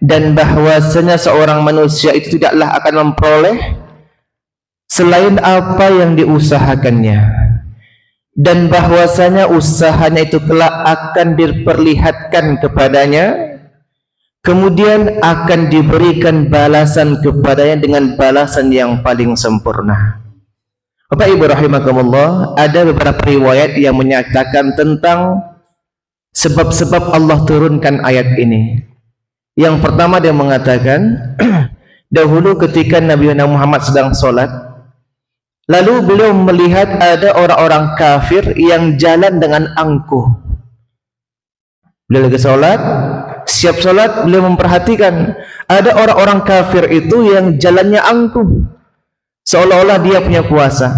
dan bahwasanya seorang manusia itu tidaklah akan memperoleh selain apa yang diusahakannya, dan bahwasanya usahanya itu kelak akan diperlihatkan kepadanya, kemudian akan diberikan balasan kepadanya dengan balasan yang paling sempurna. Bapak Ibu rahimakumullah, ada beberapa riwayat yang menyatakan tentang sebab-sebab Allah turunkan ayat ini. Yang pertama dia mengatakan, dahulu ketika Nabi Muhammad sedang sholat, lalu beliau melihat ada orang-orang kafir yang jalan dengan angkuh. Beliau lagi sholat, siap sholat, beliau memperhatikan ada orang-orang kafir itu yang jalannya angkuh, seolah-olah dia punya kuasa,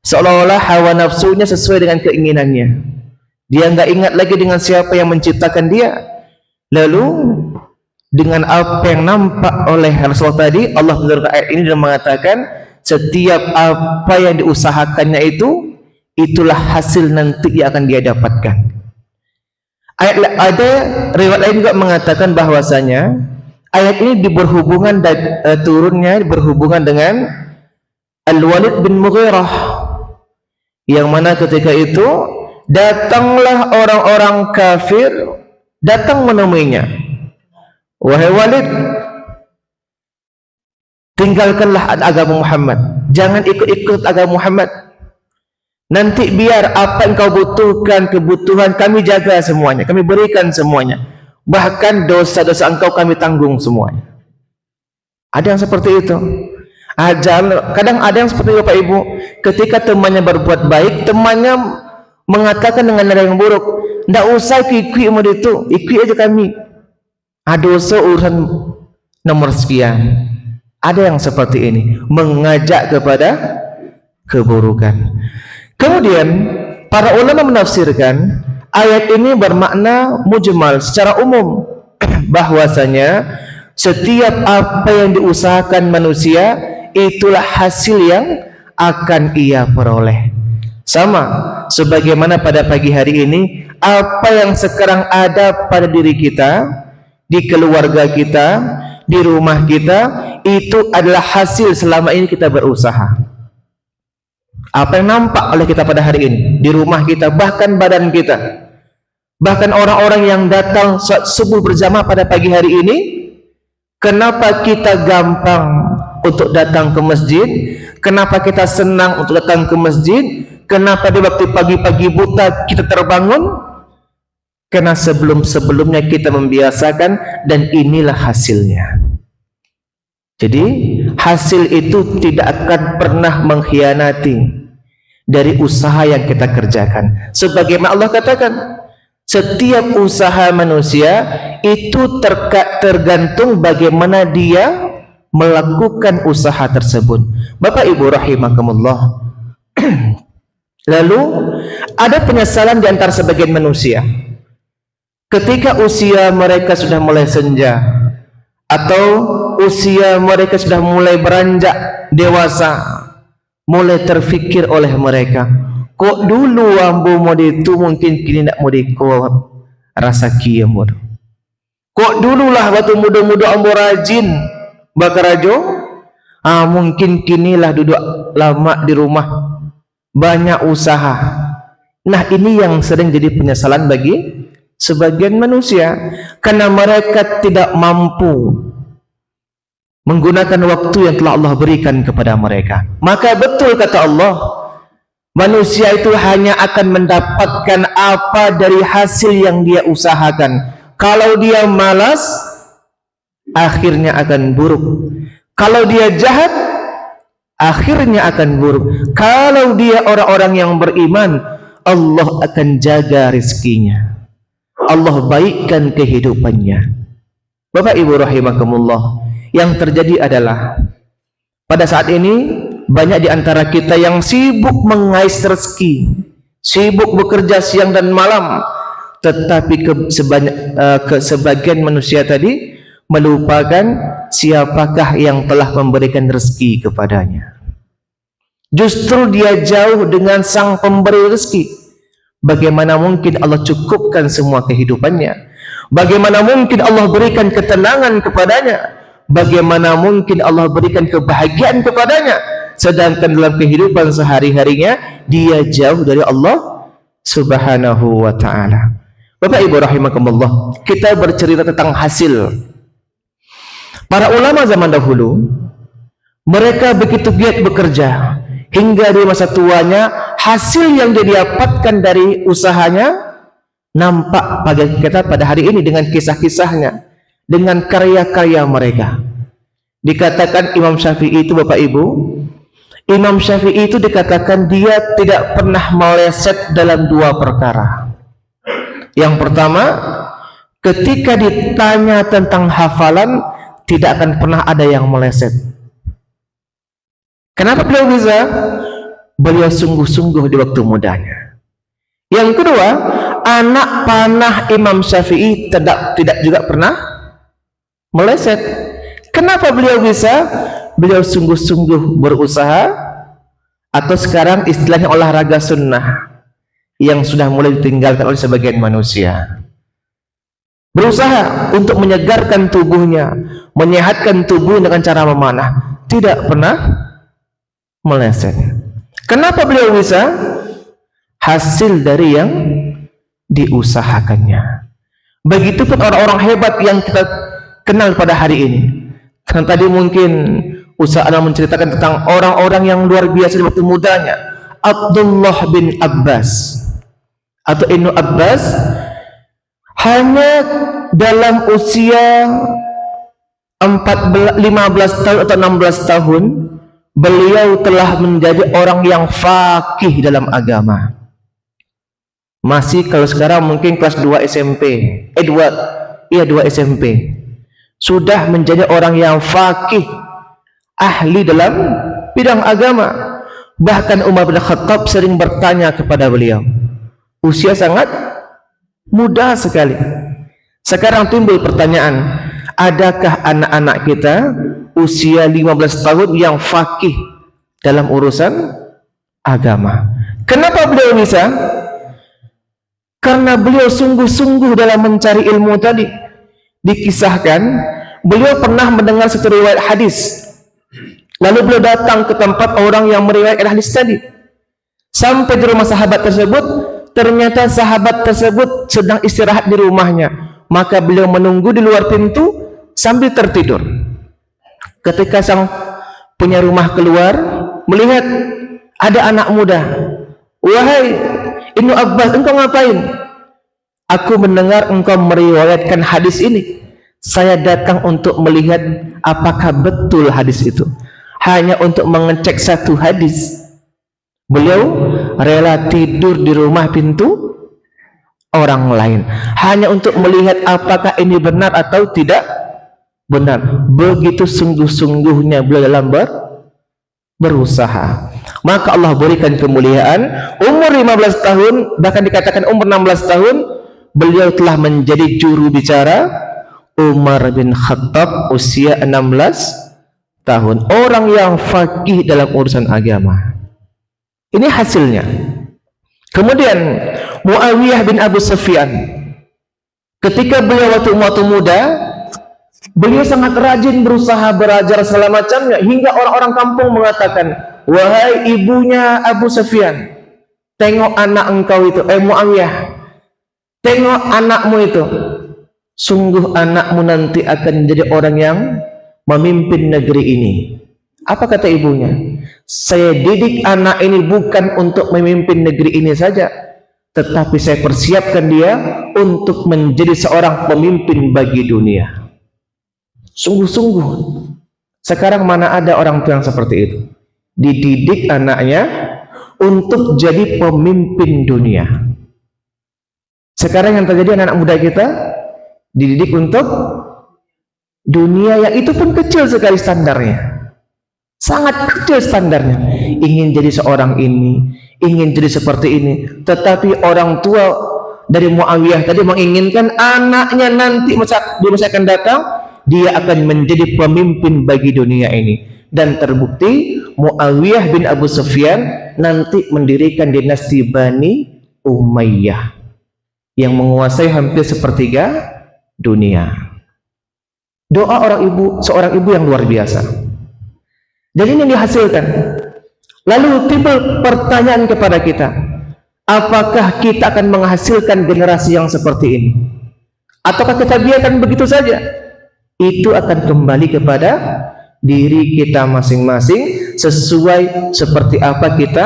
seolah-olah hawa nafsunya sesuai dengan keinginannya. Dia nggak ingat lagi dengan siapa yang menciptakan dia. Lalu dengan apa yang nampak oleh Rasulullah tadi, Allah menurunkan ayat ini dan mengatakan setiap apa yang diusahakannya itu, itulah hasil nanti yang akan dia dapatkan. Ada riwayat lain juga mengatakan bahwasanya ayat ini berhubungan turunnya berhubungan dengan Al-Walid bin Mughirah, yang mana ketika itu datanglah orang-orang kafir datang menemuinya. Wahai Walid, tinggalkanlah agama Muhammad, jangan ikut-ikut agama Muhammad. Nanti biar apa yang kau butuhkan, kebutuhan kami jaga semuanya, kami berikan semuanya. Bahkan dosa-dosa engkau kami tanggung semuanya. Ada yang seperti itu. Kadang ada yang seperti Bapak Ibu, ketika temannya berbuat baik, temannya mengatakan dengan nada yang buruk, ndak usah ikut mau itu, ikut aja kami. Dosa urusan nomor sekian. Ada yang seperti ini, mengajak kepada keburukan. Kemudian para ulama menafsirkan ayat ini bermakna mujmal, secara umum, bahwasanya setiap apa yang diusahakan manusia itulah hasil yang akan ia peroleh. Sama sebagaimana pada pagi hari ini, apa yang sekarang ada pada diri kita, di keluarga kita, di rumah kita, itu adalah hasil selama ini kita berusaha. Apa yang nampak oleh kita pada hari ini, di rumah kita, bahkan badan kita, bahkan orang-orang yang datang subuh berjamaah pada pagi hari ini, kenapa kita gampang untuk datang ke masjid? Kenapa kita senang untuk datang ke masjid? Kenapa di waktu pagi-pagi buta kita terbangun? Karena sebelum-sebelumnya kita membiasakan, dan inilah hasilnya. Jadi hasil itu tidak akan pernah mengkhianati dari usaha yang kita kerjakan. Sebagaimana Allah katakan, setiap usaha manusia itu tergantung bagaimana dia melakukan usaha tersebut. Bapak Ibu rahimakumullah. Lalu ada penyesalan di antara sebagian manusia ketika usia mereka sudah mulai senja, atau usia mereka sudah mulai beranjak dewasa, mulai terfikir oleh mereka, kok dulu ambo mau itu mungkin kini nak mau dikuat rasa kiamur. Kok dululah waktu muda-muda ambo rajin bakarajo, mungkin kinilah duduk lama di rumah, banyak usaha. Nah, ini yang sering jadi penyesalan bagi sebagian manusia, karena mereka tidak mampu menggunakan waktu yang telah Allah berikan kepada mereka. Maka betul kata Allah, manusia itu hanya akan mendapatkan apa dari hasil yang dia usahakan. Kalau dia malas, akhirnya akan buruk. Kalau dia jahat, akhirnya akan buruk. Kalau dia orang-orang yang beriman, Allah akan jaga rezekinya, Allah baikkan kehidupannya. Bapak Ibu rahimakumullah, yang terjadi adalah pada saat ini banyak di antara kita yang sibuk mengais rezeki, sibuk bekerja siang dan malam, tetapi sebagian manusia tadi melupakan siapakah yang telah memberikan rezeki kepadanya. Justru dia jauh dengan sang pemberi rezeki. Bagaimana mungkin Allah cukupkan semua kehidupannya? Bagaimana mungkin Allah berikan ketenangan kepadanya? Bagaimana mungkin Allah berikan kebahagiaan kepadanya? Sedangkan dalam kehidupan sehari-harinya dia jauh dari Allah Subhanahu wa ta'ala. Bapak Ibu rahimakumullah, kita bercerita tentang hasil. Para ulama zaman dahulu, mereka begitu giat bekerja hingga di masa tuanya hasil yang dia dapatkan dari usahanya nampak pada kita pada hari ini dengan kisah-kisahnya, dengan karya-karya mereka. Dikatakan Imam Syafi'i itu, Bapak Ibu, Imam Syafi'i itu dikatakan dia tidak pernah meleset dalam dua perkara. Yang pertama, ketika ditanya tentang hafalan, tidak akan pernah ada yang meleset. Kenapa beliau bisa? Beliau sungguh-sungguh di waktu mudanya. Yang kedua, anak panah Imam Syafi'i tidak juga pernah meleset. Kenapa beliau bisa? Beliau sungguh-sungguh berusaha, atau sekarang istilahnya olahraga sunnah yang sudah mulai ditinggalkan oleh sebagian manusia. Berusaha untuk menyegarkan tubuhnya, menyehatkan tubuh dengan cara memanah, tidak pernah meleset. Kenapa beliau bisa? Hasil dari yang diusahakannya. Begitupun orang-orang hebat yang kita kenal pada hari ini. Kan tadi mungkin usaha menceritakan tentang orang-orang yang luar biasa di waktu mudanya. Abdullah bin Abbas atau Ibnu Abbas, hanya dalam usia 15 tahun atau 16 tahun beliau telah menjadi orang yang faqih dalam agama. Masih kalau sekarang mungkin kelas 2 SMP, 2 SMP. Sudah menjadi orang yang faqih, ahli dalam bidang agama. Bahkan Umar bin Khattab sering bertanya kepada beliau. Usia sangat muda sekali. Sekarang timbul pertanyaan, adakah anak-anak kita usia 15 tahun yang faqih dalam urusan agama? Kenapa beliau bisa? Karena beliau sungguh-sungguh dalam mencari ilmu tadi. Dikisahkan beliau pernah mendengar satu riwayat hadis, lalu beliau datang ke tempat orang yang meriwayatkan hadis tadi. Sampai di rumah sahabat tersebut, ternyata sahabat tersebut sedang istirahat di rumahnya. Maka beliau menunggu di luar pintu sambil tertidur. Ketika sang punya rumah keluar, melihat ada anak muda. Wahai Ibnu Abbas, engkau ngapain? Aku mendengar engkau meriwayatkan hadis ini. Saya datang untuk melihat apakah betul hadis itu. Hanya untuk mengecek satu hadis. Beliau rela tidur di rumah pintu orang lain hanya untuk melihat apakah ini benar atau tidak benar. Begitu sungguh-sungguhnya beliau dalam berusaha. Maka Allah berikan kemuliaan. Umur 15 tahun, bahkan dikatakan umur 16 tahun, beliau telah menjadi juru bicara Umar bin Khattab usia 16 tahun. Orang yang faqih dalam urusan agama. Ini hasilnya. Kemudian Muawiyah bin Abu Sufyan, ketika beliau waktu muda, beliau sangat rajin berusaha belajar segala macamnya, hingga orang-orang kampung mengatakan, wahai ibunya Abu Sufyan, tengok anak engkau itu, Muawiyah, tengok anakmu itu, sungguh anakmu nanti akan menjadi orang yang memimpin negeri ini. Apa kata ibunya? Saya didik anak ini bukan untuk memimpin negeri ini saja, tetapi saya persiapkan dia untuk menjadi seorang pemimpin bagi dunia. Sungguh-sungguh. Sekarang mana ada orang tua yang seperti itu? Dididik anaknya untuk jadi pemimpin dunia. Sekarang yang terjadi, anak-anak muda kita dididik untuk dunia yang itu pun kecil sekali standarnya. Sangat kecil standarnya. Ingin jadi seorang ini, ingin jadi seperti ini. Tetapi orang tua dari Muawiyah tadi menginginkan anaknya nanti di masa akan datang, dia akan menjadi pemimpin bagi dunia ini. Dan terbukti Muawiyah bin Abu Sufyan nanti mendirikan dinasti Bani Umayyah yang menguasai hampir sepertiga dunia. Doa seorang ibu yang luar biasa. Jadi ini dihasilkan. Lalu timbul pertanyaan kepada kita, apakah kita akan menghasilkan generasi yang seperti ini? Ataukah kita biarkan begitu saja? Itu akan kembali kepada diri kita masing-masing, sesuai seperti apa kita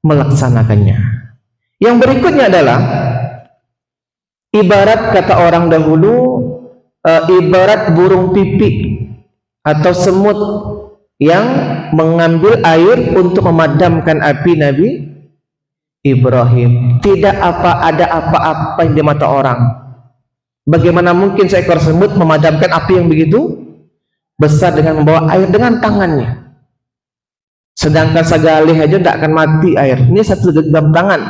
melaksanakannya. Yang berikutnya adalah ibarat kata orang dahulu, ibarat burung pipik atau semut yang mengambil air untuk memadamkan api Nabi Ibrahim. Tidak ada apa-apa yang di mata orang. Bagaimana mungkin seekor semut memadamkan api yang begitu besar dengan membawa air dengan tangannya? Sedangkan segalih aja tidak akan mati air. Ini satu genggam tangan.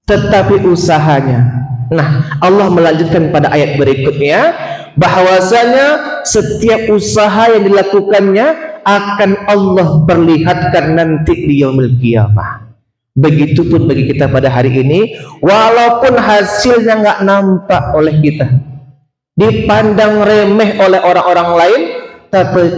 Tetapi usahanya. Nah, Allah melanjutkan pada ayat berikutnya bahwasanya setiap usaha yang dilakukannya akan Allah perlihatkan nanti di yaumil qiyamah. Begitupun bagi kita pada hari ini, walaupun hasilnya nggak nampak oleh kita, dipandang remeh oleh orang-orang lain,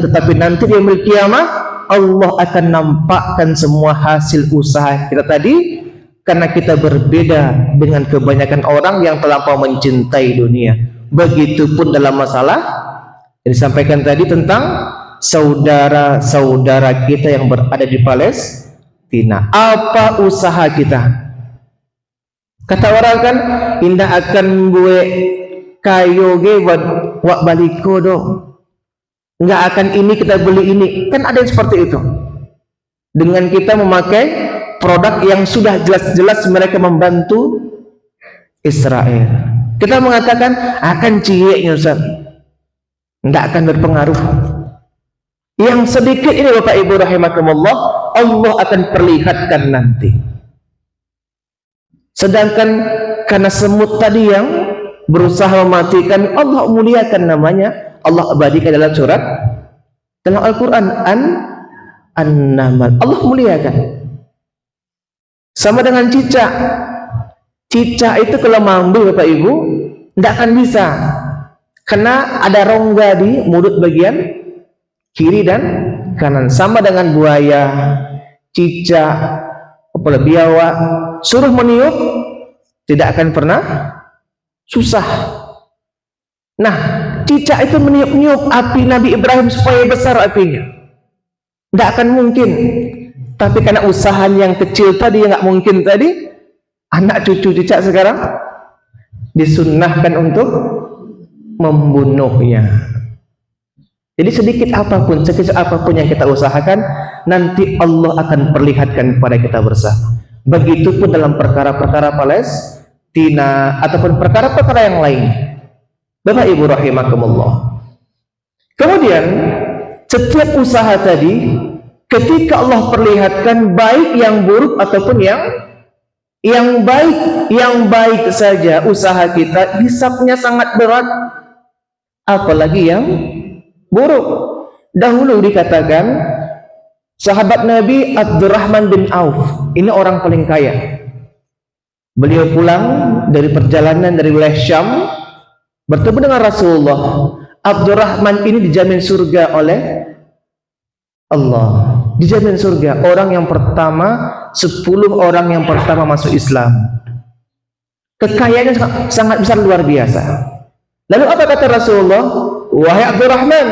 tetapi nanti di yaumil qiyamah Allah akan nampakkan semua hasil usaha kita tadi, karena kita berbeda dengan kebanyakan orang yang terlampau mencintai dunia. Begitupun dalam masalah yang disampaikan tadi tentang saudara-saudara kita yang berada di Palestina. Apa usaha kita? Kata orang kan, indah akan buat kayu ge wak baliko dong. Enggak akan ini kita beli ini. Kan ada yang seperti itu. Dengan kita memakai produk yang sudah jelas-jelas mereka membantu Israel. Kita mengatakan akan cieknya Ustaz. Enggak akan berpengaruh. Yang sedikit ini Bapak Ibu rahimakumullah, Allah akan perlihatkan nanti. Sedangkan karena semut tadi yang berusaha mematikan, Allah muliakan namanya. Allah abadikan dalam surat dalam Al-Quran An-Naml. Allah muliakan. Sama dengan cicak. Cicak itu kalau mengambil Bapak Ibu tidak akan bisa, karena ada rongga di mulut bagian kiri dan kanan. Sama dengan buaya, cicak, kepala biawak, suruh meniup tidak akan pernah, susah. Nah, cicak itu meniup-niup api Nabi Ibrahim supaya besar apinya, tidak akan mungkin. Tapi karena usaha yang kecil tadi, yang nggak mungkin tadi, anak cucu cicak sekarang disunnahkan untuk membunuhnya. Jadi sedikit apapun, sekecil apapun yang kita usahakan, nanti Allah akan perlihatkan kepada kita bersama. Begitupun dalam perkara-perkara Palestina ataupun perkara-perkara yang lain. Bapak Ibu rahimakumullah. Kemudian setiap usaha tadi, ketika Allah perlihatkan baik yang buruk ataupun yang baik saja usaha kita, hisabnya sangat berat, apalagi yang buruk. Dahulu dikatakan sahabat Nabi Abdurrahman bin Auf, ini orang paling kaya. Beliau pulang dari perjalanan dari wilayah Syam, bertemu dengan Rasulullah. Abdurrahman ini dijamin surga oleh Allah, dijamin surga. Orang yang pertama, 10 orang yang pertama masuk Islam. Kekayaannya sangat besar, luar biasa. Lalu apa kata Rasulullah? Wahai Abdurrahman,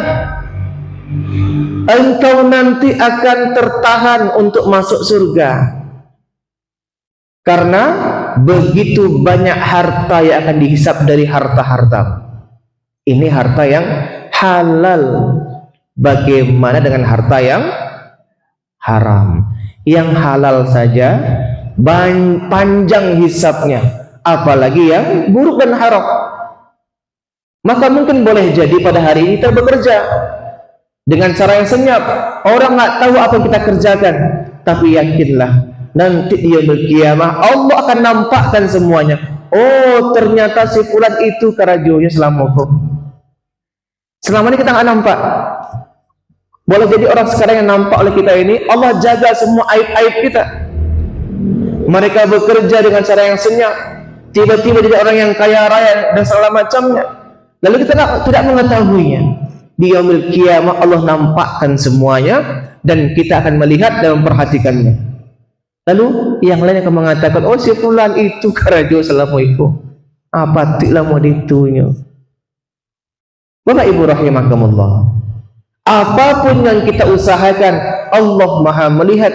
engkau nanti akan tertahan untuk masuk surga, karena begitu banyak harta yang akan dihisap dari harta-harta. Ini harta yang halal. Bagaimana dengan harta yang haram? Yang halal saja panjang hisapnya, apalagi yang buruk dan haram. Maka mungkin boleh jadi pada hari ini kita bekerja dengan cara yang senyap, orang nggak tahu apa yang kita kerjakan. Tapi yakinlah, nanti di yaumil qiyamah Allah akan nampakkan semuanya. Oh, ternyata si fulan itu karajonya selama ini kita nggak nampak. Boleh jadi orang sekarang yang nampak oleh kita ini, Allah jaga semua aib-aib kita. Mereka bekerja dengan cara yang senyap, tiba-tiba jadi orang yang kaya raya dan segala macamnya. lalu kita tidak mengetahuinya. Di yaumil qiyamah Allah nampakkan semuanya dan kita akan melihat dan memperhatikannya. Lalu yang lain akan mengatakan, oh si fulan itu karajo assalamualaikum. Apa tiklah mau ditunya. Bapak Ibu rahimakumullah. Apapun yang kita usahakan, Allah Maha melihat.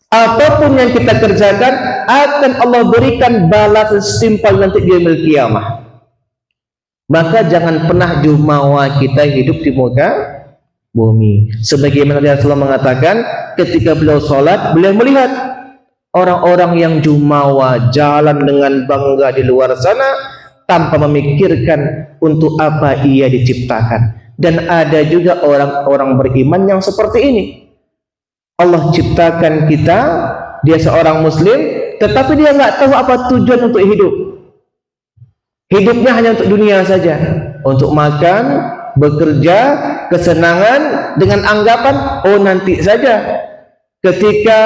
Apapun yang kita kerjakan akan Allah berikan balasan setimpal nanti di yaumil qiyamah. Maka jangan pernah jumawa kita hidup di muka bumi. Sebagaimana Rasulullah mengatakan, ketika beliau sholat, beliau melihat orang-orang yang jumawa jalan dengan bangga di luar sana tanpa memikirkan untuk apa ia diciptakan. Dan ada juga orang-orang beriman yang seperti ini. Allah ciptakan kita, dia seorang muslim, tetapi dia nggak tahu apa tujuan untuk hidup. Hidupnya hanya untuk dunia saja, untuk makan, bekerja, kesenangan, dengan anggapan oh nanti saja ketika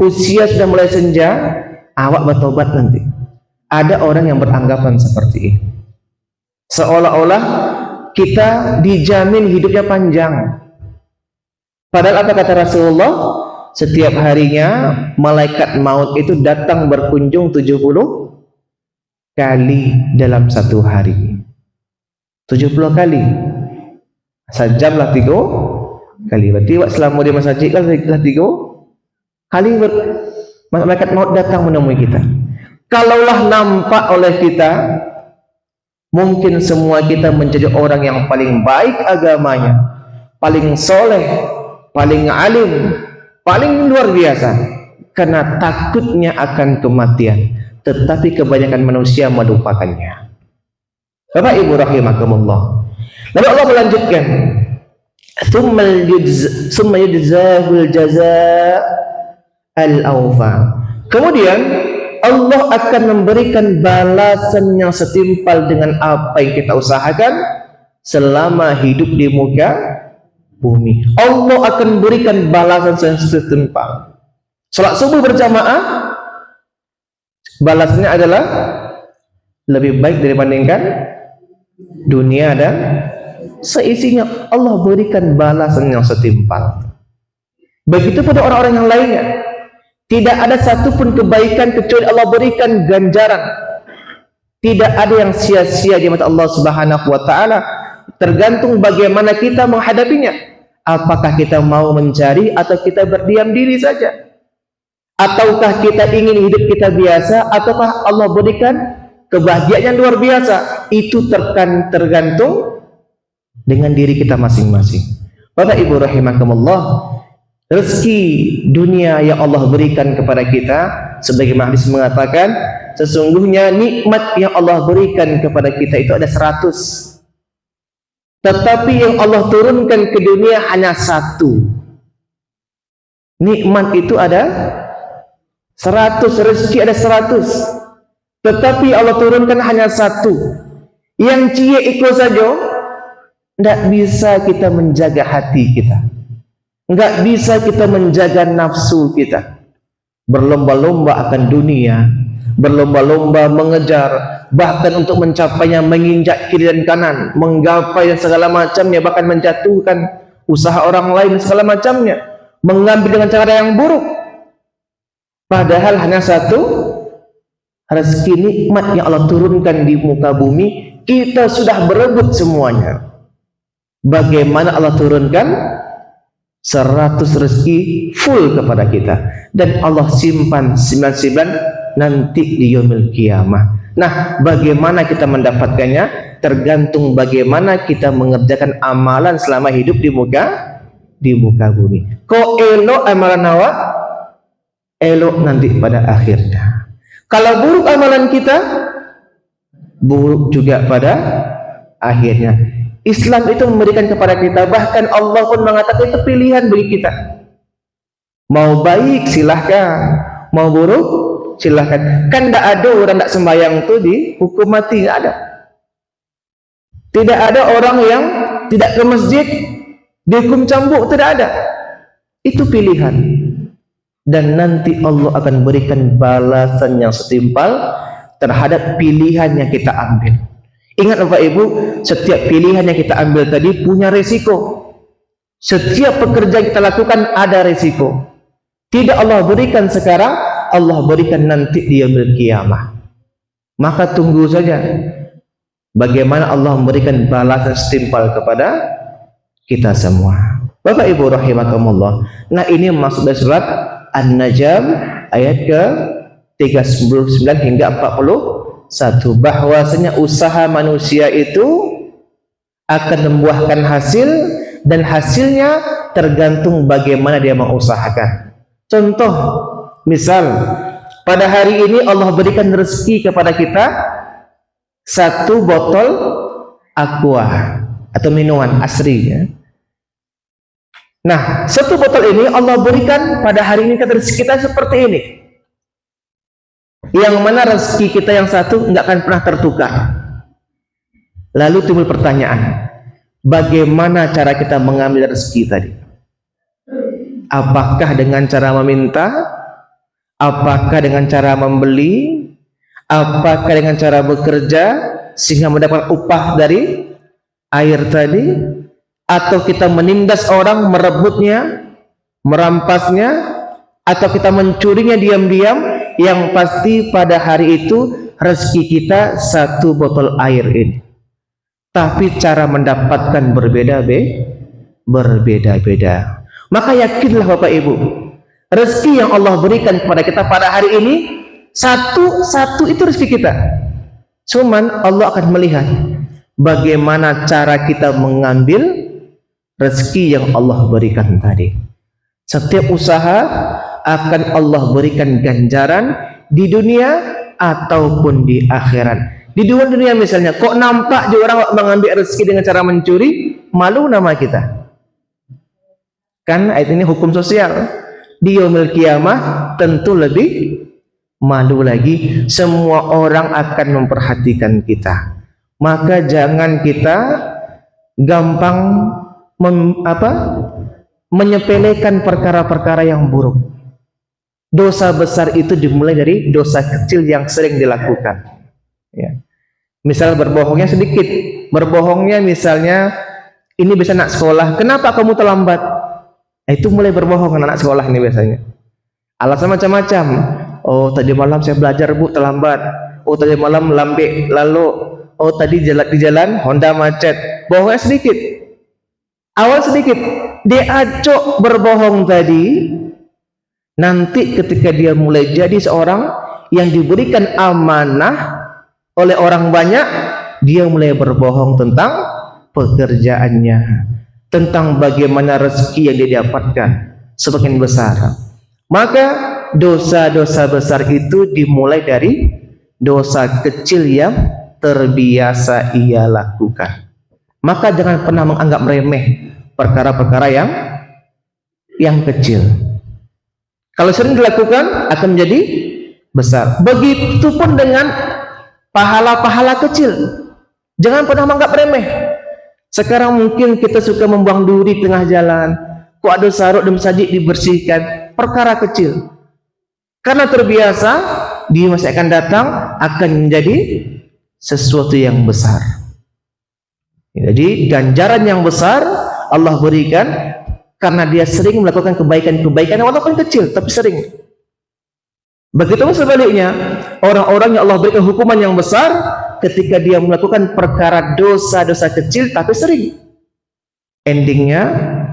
usia sudah mulai senja, awak bertobat nanti. Ada orang yang beranggapan seperti ini, seolah-olah kita dijamin hidupnya panjang. Padahal apa kata Rasulullah? Setiap harinya malaikat maut itu datang berkunjung 70 kali dalam satu hari. 70 kali. Sejam lah 3 kali. Berarti selama di masjid lah 3 kali malaikat maut datang menemui kita. Kalaulah nampak oleh kita, mungkin semua kita menjadi orang yang paling baik agamanya, paling soleh, paling alim, paling luar biasa, karena takutnya akan kematian. Tetapi kebanyakan manusia melupakannya. Bapak Ibu rahimakumullah. Lalu Allah melanjutkan, "Tsumma yujzahul jazaa al-awfa." Kemudian Allah akan memberikan balasan yang setimpal dengan apa yang kita usahakan selama hidup di muka bumi. Allah akan berikan balasan yang setimpal. Salat subuh berjamaah, balasannya adalah lebih baik dibandingkan dunia dan seisinya. Allah berikan balasan yang setimpal. Begitu pada orang-orang yang lainnya. Tidak ada satupun kebaikan kecuali Allah berikan ganjaran. Tidak ada yang sia-sia di mata Allah Subhanahu wa taala. Tergantung bagaimana kita menghadapinya. Apakah kita mau mencari atau kita berdiam diri saja? Ataukah kita ingin hidup kita biasa, ataukah Allah berikan kebahagiaan yang luar biasa? Itu tergantung dengan diri kita masing-masing. Bapak Ibu rahimakumullah, rezeki dunia yang Allah berikan kepada kita, sebagaimana hadis mengatakan, sesungguhnya nikmat yang Allah berikan kepada kita itu ada 100. Tetapi yang Allah turunkan ke dunia hanya 1. Nikmat itu ada 100, rezeki ada 100, tetapi Allah turunkan hanya 1. Yang cie ikut saja, tidak bisa kita menjaga hati kita, tidak bisa kita menjaga nafsu kita. Berlomba-lomba akan dunia, berlomba-lomba mengejar, bahkan untuk mencapainya menginjak kiri dan kanan, menggapai segala macamnya, bahkan menjatuhkan usaha orang lain segala macamnya, mengambil dengan cara yang buruk. Padahal hanya 1 rezeki nikmat yang Allah turunkan di muka bumi, kita sudah berebut semuanya. Bagaimana Allah turunkan 100 rezeki full kepada kita, dan Allah simpan 99 nanti di yaumil qiyamah. Nah, bagaimana kita mendapatkannya tergantung bagaimana kita mengerjakan amalan selama hidup di muka bumi. Kok elok amalan awak, elok nanti pada akhirnya. Kalau buruk amalan kita, buruk juga pada akhirnya. Islam itu memberikan kepada kita, bahkan Allah pun mengatakan itu pilihan bagi kita. Mau baik silahkan, mau buruk silahkan. Kan tidak ada orang tidak sembahyang itu dihukum mati, tidak ada. Tidak ada orang yang tidak ke masjid dihukum cambuk, tidak ada. Itu pilihan. Dan nanti Allah akan berikan balasan yang setimpal terhadap pilihan yang kita ambil. Ingat Bapak Ibu, setiap pilihan yang kita ambil tadi punya resiko. Setiap pekerjaan kita lakukan ada resiko. Tidak Allah berikan sekarang, Allah berikan nanti di yaumil qiyamah. Maka tunggu saja bagaimana Allah memberikan balasan setimpal kepada kita semua. Bapak Ibu rahimakumullah. Nah, ini maksud dari surat An-Najm ayat ke 39 hingga 41, bahwasanya usaha manusia itu akan membuahkan hasil, dan hasilnya tergantung bagaimana dia mengusahakan. Contoh, misal pada hari ini Allah berikan rezeki kepada kita 1 botol aqua atau minuman asri ya. Nah, 1 botol ini Allah berikan pada hari ini rezeki kita seperti ini. Yang mana rezeki kita yang satu nggak akan pernah tertukar. Lalu timbul pertanyaan, bagaimana cara kita mengambil rezeki tadi? Apakah dengan cara meminta? Apakah dengan cara membeli? Apakah dengan cara bekerja sehingga mendapat upah dari air tadi? Atau kita menindas orang, merebutnya, merampasnya, atau kita mencurinya diam-diam? Yang pasti pada hari itu rezeki kita 1 botol air ini. Tapi cara mendapatkan berbeda-beda. Maka yakinlah Bapak Ibu, rezeki yang Allah berikan kepada kita pada hari ini satu itu rezeki kita. Cuman Allah akan melihat bagaimana cara kita mengambil rezeki yang Allah berikan tadi. Setiap usaha akan Allah berikan ganjaran di dunia ataupun di akhirat. Di dunia misalnya, kok nampak juga orang mengambil rezeki dengan cara mencuri, malu nama kita. Kan ayat ini hukum sosial. Di yaumil qiyamah tentu lebih malu lagi. Semua orang akan memperhatikan kita. Maka jangan kita gampang menyepelekan perkara-perkara yang buruk. Dosa besar itu dimulai dari dosa kecil yang sering dilakukan. Ya. Misal berbohongnya sedikit. Berbohongnya misalnya, ini bisa anak sekolah, kenapa kamu terlambat? Itu mulai berbohong anak sekolah ini biasanya. Alasan macam-macam. Oh, tadi malam saya belajar Bu, terlambat. Oh, tadi malam lambe lalu. Oh, tadi di jalan Honda macet. Bohongnya sedikit. Awal sedikit. Dia acok berbohong tadi. Nanti ketika dia mulai jadi seorang yang diberikan amanah oleh orang banyak, dia mulai berbohong tentang pekerjaannya, tentang bagaimana rezeki yang dia dapatkan semakin besar. Maka dosa-dosa besar itu dimulai dari dosa kecil yang terbiasa ia lakukan. Maka jangan pernah menganggap remeh perkara-perkara yang kecil. Kalau sering dilakukan akan menjadi besar. Begitupun dengan pahala-pahala kecil. Jangan pernah menganggap remeh. Sekarang mungkin kita suka membuang duri tengah jalan. Kok ada saruk dan masjid dibersihkan. Perkara kecil. Karena terbiasa, di masa akan datang akan menjadi sesuatu yang besar. Jadi ganjaran yang besar Allah berikan karena dia sering melakukan kebaikan-kebaikan walaupun kecil tapi sering. Begitu sebaliknya, orang-orang yang Allah berikan hukuman yang besar ketika dia melakukan perkara dosa-dosa kecil tapi sering. Endingnya,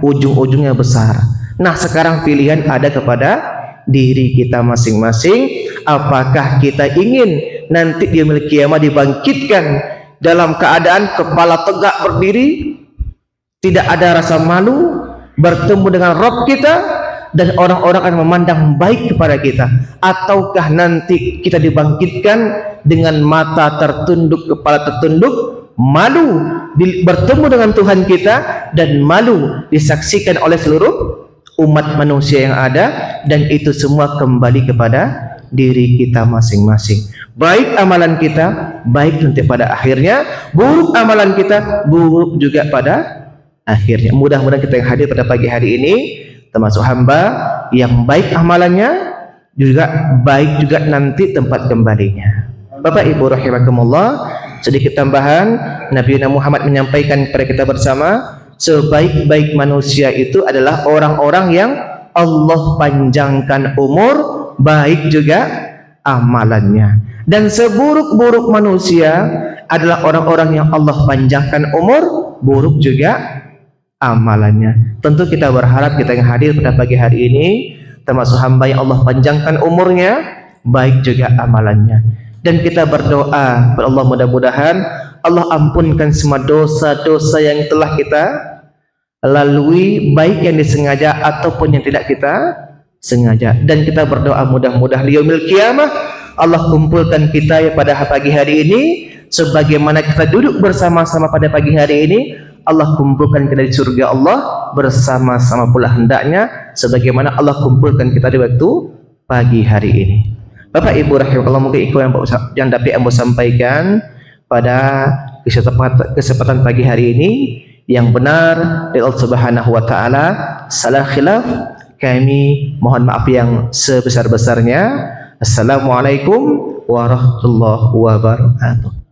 ujung-ujungnya besar. Nah, sekarang pilihan ada kepada diri kita masing-masing. Apakah kita ingin nanti di yaumil qiyamah dibangkitkan dalam keadaan kepala tegak berdiri, tidak ada rasa malu, bertemu dengan Rabb kita, dan orang-orang akan memandang baik kepada kita? Ataukah nanti kita dibangkitkan dengan mata tertunduk, kepala tertunduk, malu bertemu dengan Tuhan kita, dan malu disaksikan oleh seluruh umat manusia yang ada, dan itu semua kembali kepada diri kita masing-masing. Baik amalan kita, baik nanti pada akhirnya. Buruk amalan kita, buruk juga pada akhirnya. Mudah-mudahan kita yang hadir pada pagi hari ini termasuk hamba yang baik amalannya, juga baik juga nanti tempat kembalinya. Bapak Ibu rahimakumullah, sedikit tambahan, Nabi Muhammad menyampaikan kepada kita bersama, sebaik-baik manusia itu adalah orang-orang yang Allah panjangkan umur, baik juga amalannya. Dan seburuk-buruk manusia adalah orang-orang yang Allah panjangkan umur, buruk juga amalannya. Tentu kita berharap kita yang hadir pada pagi hari ini termasuk hamba yang Allah panjangkan umurnya, baik juga amalannya. Dan kita berdoa kepada Allah, mudah-mudahan Allah ampunkan semua dosa-dosa yang telah kita lalui, baik yang disengaja ataupun yang tidak kita sengaja. Dan kita berdoa mudah-mudahan yaumil qiyamah Allah kumpulkan kita pada pagi hari ini, sebagaimana kita duduk bersama-sama pada pagi hari ini, Allah kumpulkan kita di surga Allah bersama-sama pula hendaknya, sebagaimana Allah kumpulkan kita di waktu pagi hari ini. Bapak Ibu rahimakumullah, mungkin itu yang dapat saya sampaikan pada kesempatan pagi hari ini. Yang benar dari Allah Subhanahu wa taala, salah khilaf kami mohon maaf yang sebesar-besarnya. Assalamualaikum warahmatullahi wabarakatuh.